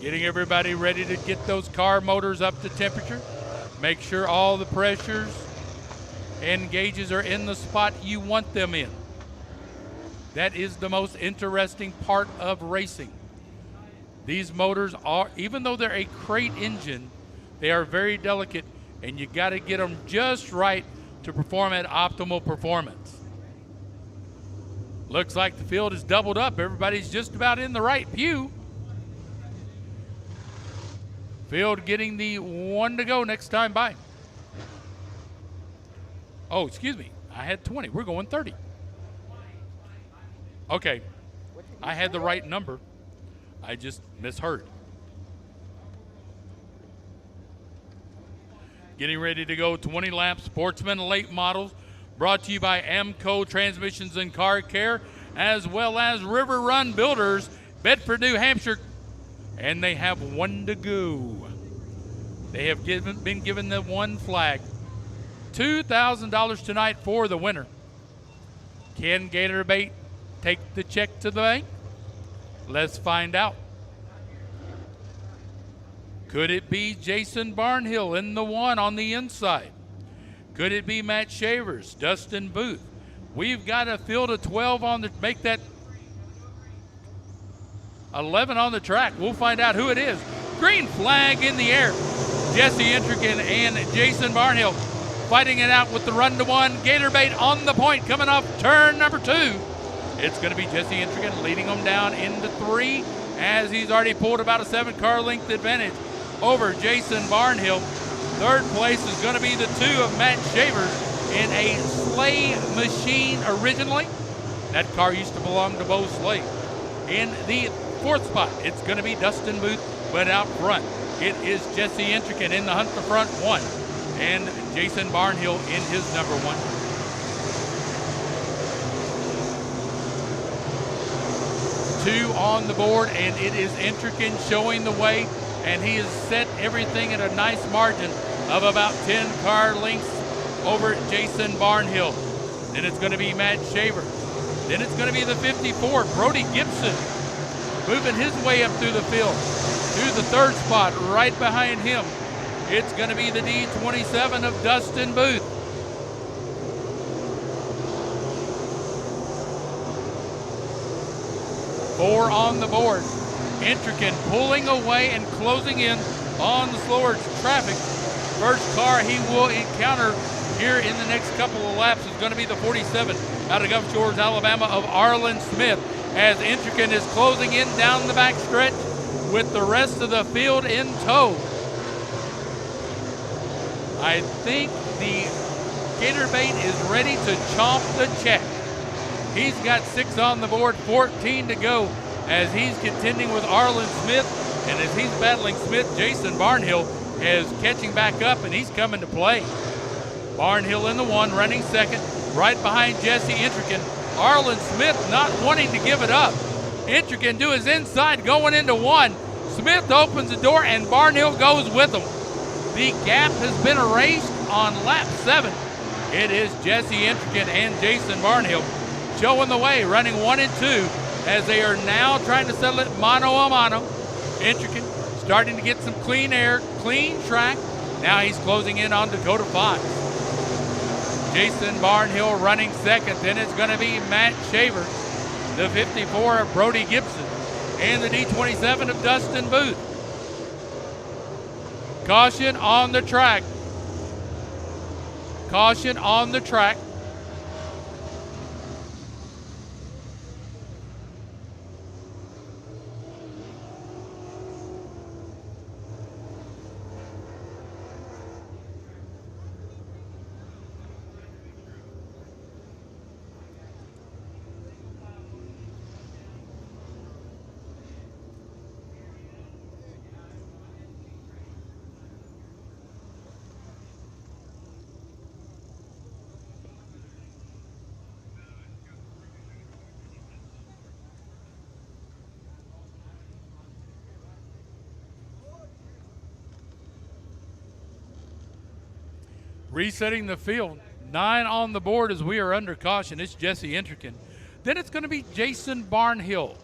Getting everybody ready to get those car motors up to temperature. Make sure all the pressures and gauges are in the spot you want them in. That is the most interesting part of racing. These motors are, even though they're a crate engine, they are very delicate, and you got to get them just right to perform at optimal performance. Looks like the field is doubled up. Everybody's just about in the right pew. Field getting the 1 to go next time by. Oh, excuse me. I had 20. We're going 30. Okay. I had the right number. I just misheard. Getting ready to go 20 laps. Sportsman late models brought to you by Amco Transmissions and Car Care, as well as River Run Builders, Bedford, New Hampshire. And they have 1 to go. They have been given the 1 flag. $2,000 tonight for the winner. Can Gatorbait take the check to the bank? Let's find out. Could it be Jason Barnhill in the 1 on the inside? Could it be Matt Shavers, Dustin Booth? We've got a field of 12 on the, make that 11 on the track. We'll find out who it is. Green flag in the air. Jesse Intrican and Jason Barnhill fighting it out with the run to 1. Gatorbait on the point coming off turn number 2. It's going to be Jesse Intrican leading them down into 3 as he's already pulled about a 7-car length advantage over Jason Barnhill. Third place is going to be the 2 of Matt Shavers in a Sleigh machine originally. That car used to belong to Bo Sleigh. In the 4th spot, it's going to be Dustin Booth, but out front, it is Jesse Intrican in the hunt for front 1, and Jason Barnhill in his number 1. Two on the board, and it is Intrican showing the way, and he has set everything at a nice margin of about 10 car lengths over Jason Barnhill. Then it's going to be Matt Shaver. Then it's going to be the 54, Brody Gibson, moving his way up through the field to the 3rd spot. Right behind him, it's going to be the D27 of Dustin Booth. Four on the board. Intrican pulling away and closing in on the slower traffic. First car he will encounter here in the next couple of laps is going to be the 47 out of Gulf Shores, Alabama of Arlen Smith, as Intrican is closing in down the back stretch with the rest of the field in tow. I think the Gatorbait is ready to chomp the check. He's got 6 on the board, 14 to go as he's contending with Arlen Smith. And as he's battling Smith, Jason Barnhill is catching back up, and he's coming to play. Barnhill in the 1, running 2nd, right behind Jesse Intrican. Arlen Smith not wanting to give it up. Intrican to his inside, going into 1. Smith opens the door, and Barnhill goes with him. The gap has been erased on lap 7. It is Jesse Intrican and Jason Barnhill showing the way, running 1 and 2, as they are now trying to settle it mano a mano. Intrican starting to get some clean air, clean track. Now he's closing in on Dakota Fox. Jason Barnhill running 2nd. Then it's going to be Matt Shaver, the 54 of Brody Gibson, and the D27 of Dustin Booth. Caution on the track. Caution on the track. Resetting the field, 9 on the board as we are under caution. It's Jesse Intrican. Then it's going to be Jason Barnhill.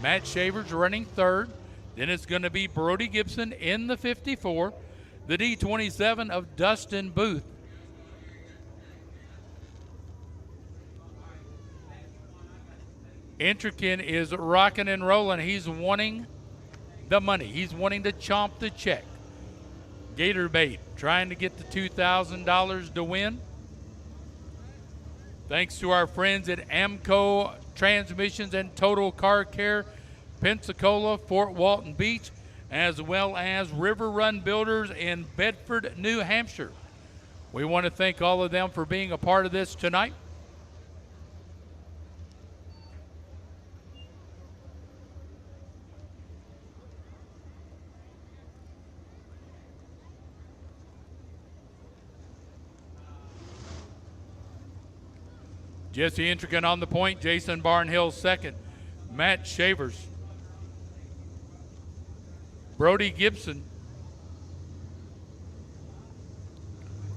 Matt Shavers running 3rd. Then it's going to be Brody Gibson in the 54, the D27 of Dustin Booth. Intrican is rocking and rolling. He's wanting the money. He's wanting to chomp the check. Gator Bait trying to get the $2,000 to win. Thanks to our friends at Amco Transmissions and Total Car Care, Pensacola, Fort Walton Beach, as well as River Run Builders in Bedford, New Hampshire. We want to thank all of them for being a part of this tonight. Jesse Intrican on the point, Jason Barnhill second, Matt Shavers, Brody Gibson,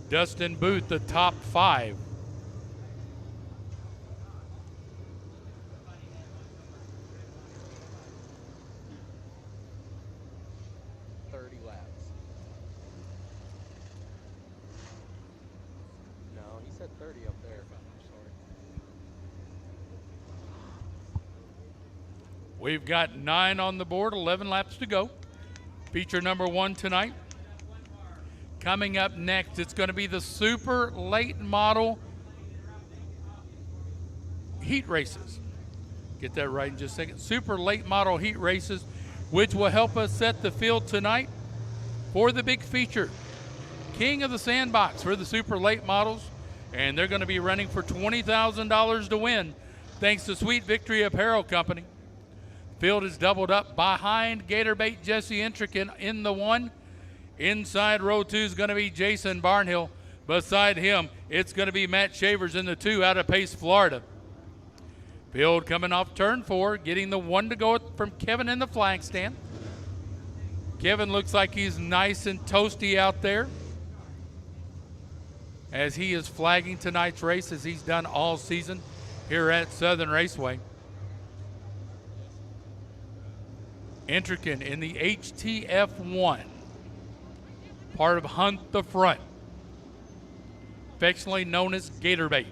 Dustin Booth, the top five. No, he said 30 up there. We've got 9 on the board, 11 laps to go. Feature number 1 tonight. Coming up next, it's going to be the super late model heat races. Get that right in just a second. Super late model heat races, which will help us set the field tonight for the big feature. King of the Sandbox for the super late models, and they're going to be running for $20,000 to win, thanks to Sweet Victory Apparel Company. Field is doubled up behind Gator Bait Jesse Intrican in the 1. Inside row 2 is going to be Jason Barnhill. Beside him, it's going to be Matt Shavers in the 2 out of Pace, Florida. Field coming off turn 4, getting the 1 to go from Kevin in the flag stand. Kevin looks like he's nice and toasty out there as he is flagging tonight's race, as he's done all season here at Southern Raceway. Intrican in the HTF1, part of Hunt the Front, affectionately known as Gator Bait.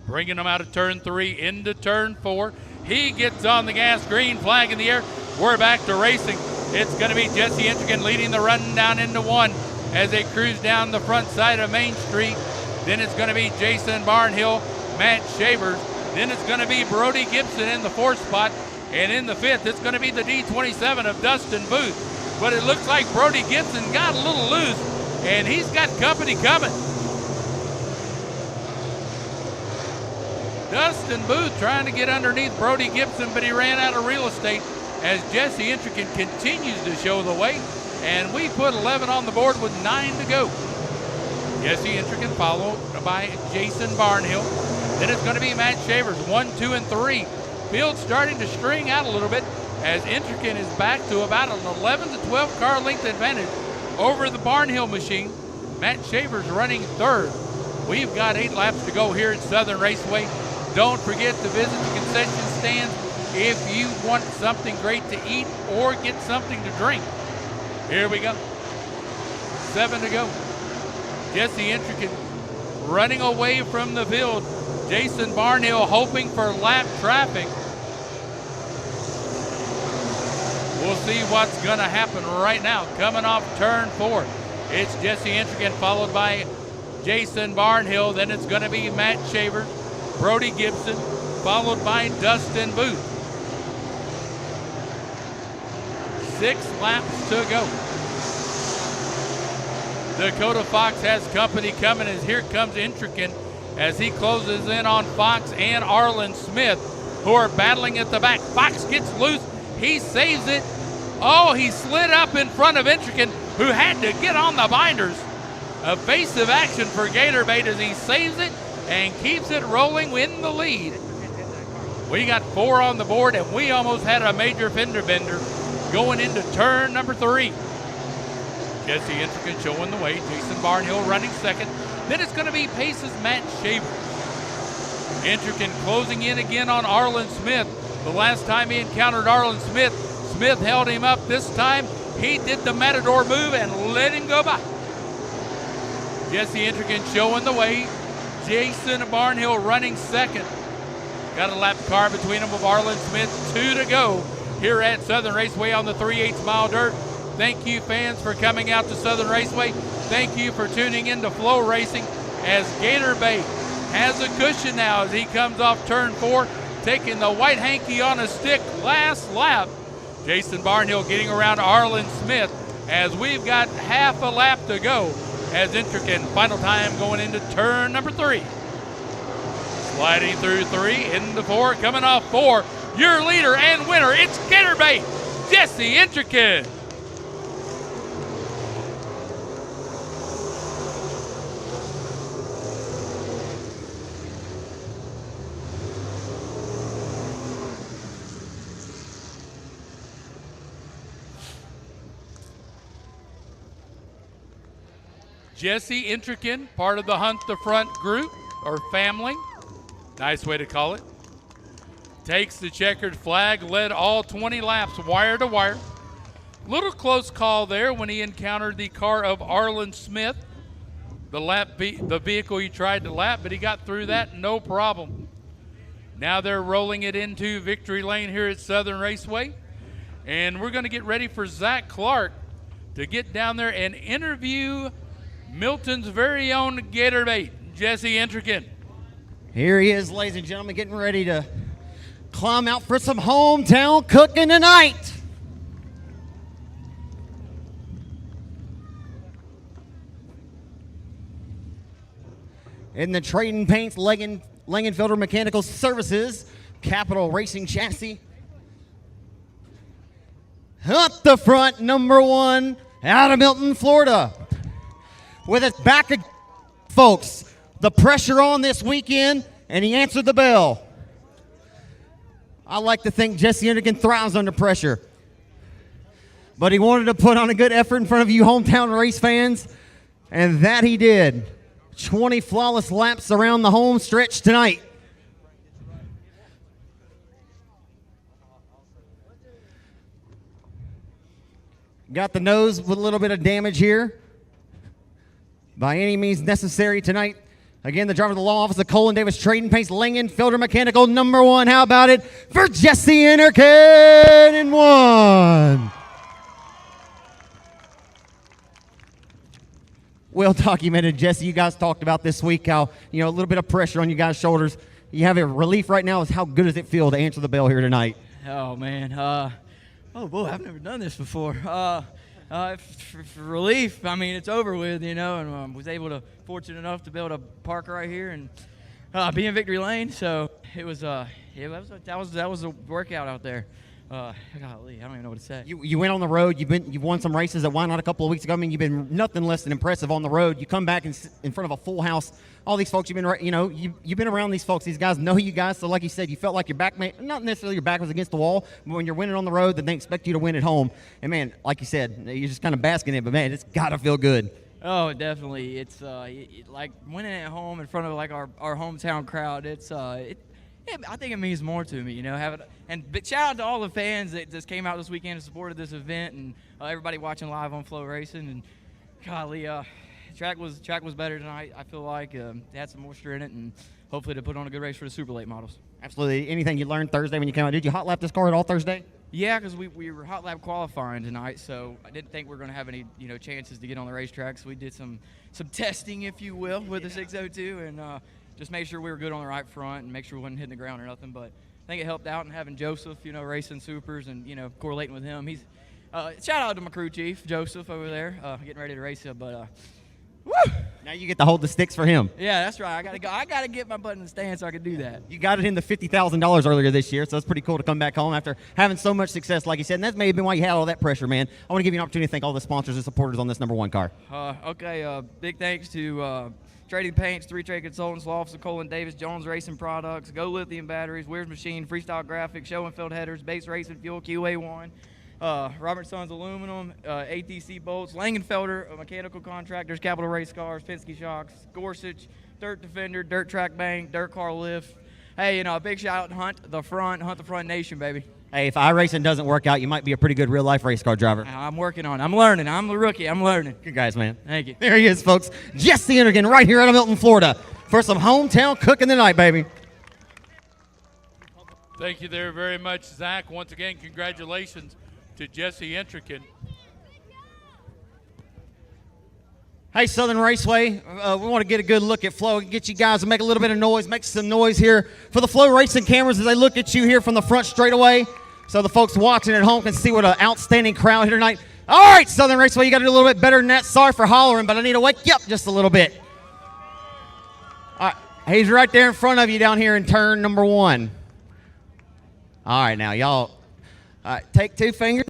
Bringing him out of turn 3 into turn 4. He gets on the gas, green flag in the air. We're back to racing. It's going to be Jesse Intrican leading the run down into 1 as they cruise down the front side of Main Street. Then it's going to be Jason Barnhill, Matt Shavers. Then it's going to be Brody Gibson in the 4th spot. And in the 5th, it's going to be the D27 of Dustin Booth. But it looks like Brody Gibson got a little loose, and he's got company coming. Dustin Booth trying to get underneath Brody Gibson, but he ran out of real estate as Jesse Intrican continues to show the way. And we put 11 on the board with 9 to go. Jesse Intrican followed by Jason Barnhill. Then it's going to be Matt Shavers, 1, 2, and 3. Field starting to string out a little bit as Intrican is back to about an 11 to 12 car length advantage over the Barnhill machine. Matt Shavers running 3rd. We've got 8 laps to go here at Southern Raceway. Don't forget to visit the concession stands if you want something great to eat or get something to drink. Here we go. 7 to go. Jesse Intrican running away from the field. Jason Barnhill hoping for lap traffic. We'll see what's going to happen right now. Coming off turn 4, it's Jesse Intrican followed by Jason Barnhill. Then it's going to be Matt Shavers, Brody Gibson, followed by Dustin Booth. 6 laps to go. Dakota Fox has company coming as here comes Intrican as he closes in on Fox and Arlen Smith, who are battling at the back. Fox gets loose. He saves it. Oh, he slid up in front of Intrican, who had to get on the binders. Evasive action for Gator Bait as he saves it and keeps it rolling in the lead. We got 4 on the board, and we almost had a major fender bender going into turn number 3. Jesse Intrican showing the way. Jason Barnhill running 2nd. Then it's going to be Pace's Matt Shavers. Intrican closing in again on Arlen Smith. The last time he encountered Arlen Smith, Smith held him up this time. He did the Matador move and let him go by. Jesse Intrican showing the way. Jason Barnhill running second. Got a lap car between them of Arlen Smith. 2 to go here at Southern Raceway on the 3/8 mile dirt. Thank you, fans, for coming out to Southern Raceway. Thank you for tuning in to FloRacing as Gator Bait has a cushion now as he comes off turn 4, taking the white hanky on a stick last lap. Jason Barnhill getting around Arlen Smith as we've got half a lap to go as Intrican final time going into turn number 3. Sliding through 3 into 4, coming off 4. Your leader and winner, it's Gator Bait, Jesse Intrican. Jesse Intrican, part of the Hunt the Front group or family. Nice way to call it. Takes the checkered flag, led all 20 laps wire to wire. Little close call there when he encountered the car of Arlen Smith, the vehicle he tried to lap, but he got through that no problem. Now they're rolling it into victory lane here at Southern Raceway. And we're going to get ready for Zach Clark to get down there and interview Milton's very own Gator Bait, Jesse Intrican. Here he is, ladies and gentlemen, getting ready to climb out for some hometown cooking tonight. In the Trading Paints Langenfelder Mechanical Services Capital Racing Chassis. Up the front, number 1, out of Milton, Florida. With its back, folks, the pressure on this weekend, and he answered the bell. I like to think Jesse Intrican thrives under pressure. But he wanted to put on a good effort in front of you hometown race fans, and that he did. 20 flawless laps around the home stretch tonight. Got the nose with a little bit of damage here. By any means necessary tonight. Again, the driver of the law office of Colin Davis Trading Paints Langenfelder Mechanical number 1. How about it for Jesse Intrican in 1? Well documented, Jesse. You guys talked about this week how, a little bit of pressure on you guys' shoulders. You have a relief right now. How good does it feel to answer the bell here tonight? Oh, man. Oh, boy, I've never done this before. For relief, I mean, it's over with, and was fortunate enough to be able to park right here and be in victory lane. So it was, that was a workout out there. Golly, I don't even know what to say. You went on the road. You've won some races at Why Not a couple of weeks ago. I mean, you've been nothing less than impressive on the road. You come back in front of a full house. All these folks, you've been around these folks. These guys know you guys. So like you said, you felt like your back, not necessarily your back was against the wall, but when you're winning on the road, then they expect you to win at home. And man, like you said, you're just kind of basking in it. But man, it's got to feel good. Oh, definitely. It's like winning at home in front of like our hometown crowd. I think it means more to me, but shout out to all the fans that just came out this weekend and supported this event, and everybody watching live on FloRacing. And golly, track was better tonight. I feel like it had some moisture in it, and hopefully to put on a good race for the super late models. Absolutely. Anything you learned Thursday when you came out? Did you hot lap this car at all Thursday? Yeah, because we were hot lap qualifying tonight, so I didn't think we were going to have any chances to get on the racetrack. So we did some testing, if you will, with the 602, and just make sure we were good on the right front and make sure we wasn't hitting the ground or nothing. But I think it helped out, and having Joseph, racing supers and, correlating with him. He's shout out to my crew chief, Joseph, over there, getting ready to race him. But woo! Now you get to hold the sticks for him. Yeah, that's right. I gotta get my butt in the stand so I can do that. You got it in the $50,000 earlier this year, so that's pretty cool to come back home after having so much success, like you said. And that may have been why you had all that pressure, man. I want to give you an opportunity to thank all the sponsors and supporters on this number 1 car. Okay, big thanks to Trading Paints, 3 Trade Consultants, Law Office of Colin Davis, Jones Racing Products, Go Lithium Batteries, Weir's Machine, Freestyle Graphics, Schoenfeld Headers, Base Racing Fuel, QA1, Robert Sons Aluminum, ATC Bolts, Langenfelder Mechanical Contractors, Capital Race Cars, Penske Shocks, Gorsuch, Dirt Defender, Dirt Track Bank, Dirt Car Lift. Hey, a big shout out to Hunt the Front Nation, baby. Hey, if iRacing doesn't work out, you might be a pretty good real-life race car driver. I'm working on it. I'm learning. I'm the rookie. I'm learning. Good guys, man. Thank you. There he is, folks. Jesse Entergan right here out of Milton, Florida for some hometown cooking tonight, baby. Thank you there very much, Zach. Once again, congratulations to Jesse Entrican. Hey, Southern Raceway, we want to get a good look at Flo, get you guys to make a little bit of noise, make some noise here for the FloRacing cameras as they look at you here from the front straightaway, so the folks watching at home can see what an outstanding crowd here tonight. All right, Southern Raceway, you got to do a little bit better than that. Sorry for hollering, but I need to wake you up just a little bit. All right, he's right there in front of you down here in turn number 1. All right, now, y'all, take 2 fingers.